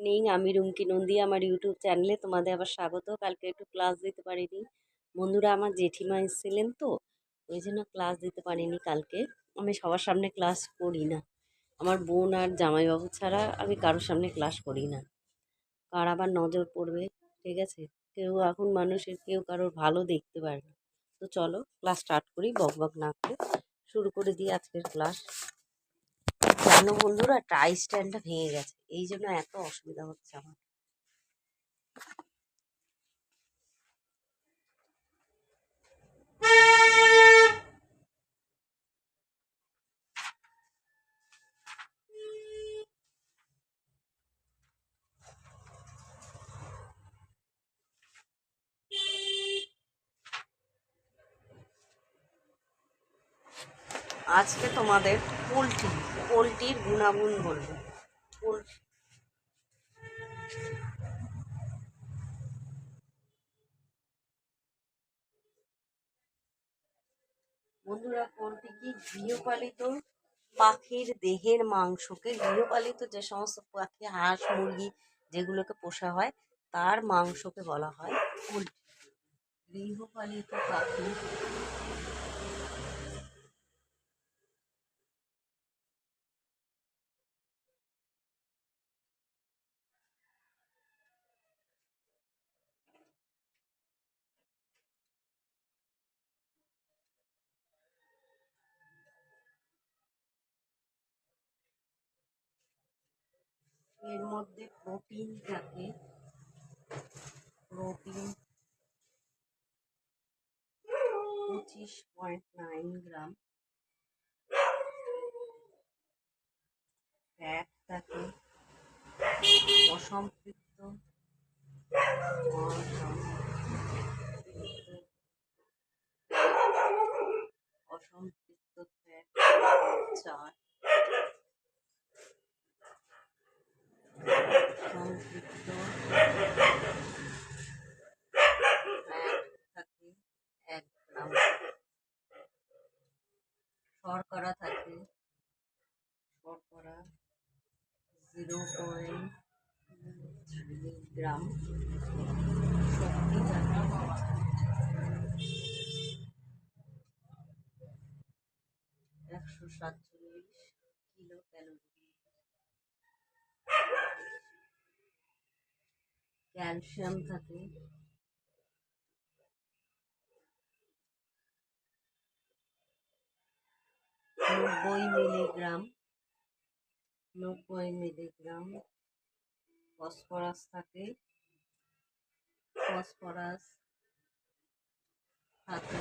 Evening, আমি রুমকি নন্দী। আমার YouTube চ্যানেলে তোমাদের আবার স্বাগত। কালকে একটু ক্লাস দিতে পারিনি বন্ধুরা, আমার জেঠিমা এসেছিলেন তো, ওই জন্য ক্লাস দিতে পারিনি কালকে। আমি সবার সামনে ক্লাস করি না, আমার বোন আর জামাইবাবু ছাড়া আমি কারোর সামনে ক্লাস করি না, কার আবার নজর পড়বে। ঠিক আছে, কেউ এখন মানুষের কেউ কারোর ভালো দেখতে পারে না। তো চলো ক্লাস স্টার্ট করি, বক বক না করে শুরু করে দিই আজকের ক্লাস। জানো বন্ধুরা, টাই স্ট্যান্ডটা ভেঙে গেছে, এই জন্য এত অসুবিধা হচ্ছে আমার। আজকে তোমাদের পোলট্রির গুণাগুণ বলবো। বন্ধুরা, পোলট্রি কি গৃহপালিত পাখির দেহের মাংসকে, গৃহপালিত যে সমস্ত পাখি, হাঁস মুরগি যেগুলোকে পোষা হয় তার মাংসকে বলা হয় পোলট্রি। গৃহপালিত পাখি এর মধ্যে প্রোটিন থাকে, প্রোটিন 25.9 গ্রাম, ফ্যাট থাকে অসম্পৃক্ত অসম্পৃক্ত ফ্যাট 4, সম্পৃক্ত ফ্যাট থাকে 1 গ্রাম, শর্করা থাকে, শর্করা 0.3 গ্রাম, শক্তি থাকে 147 কিলো ক্যালোরি, ক্যালসিয়াম থাকে 90 মিলিগ্রাম, ফসফরাস থাকে, ফসফরাস থাকে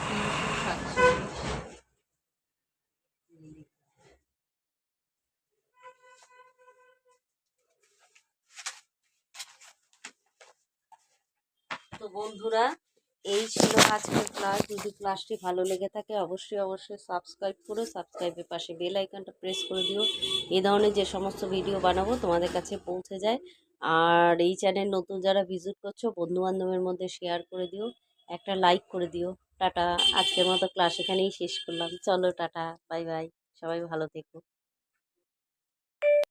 347 মিলিগ্রাম। তো বন্ধুরা, এই ছিল আজকের ক্লাস। যদি ক্লাসটি ভালো লেগে থাকে অবশ্যই সাবস্ক্রাইব করো, সাবস্ক্রাইবের পাশে বেল আইকনটা প্রেস করে দিও, এই ধরনের যে সমস্ত ভিডিও বানাবো তোমাদের কাছে পৌঁছে যায়। আর এই চ্যানেল নতুন যারা ভিজিট করছো, বন্ধুবান্ধবের মধ্যে শেয়ার করে দিও, একটা লাইক করে দিও। টাটা, আজকের মতো ক্লাস এখানেই শেষ করলাম। চলো টাটা, বাই বাই, সবাই ভালো থেকো।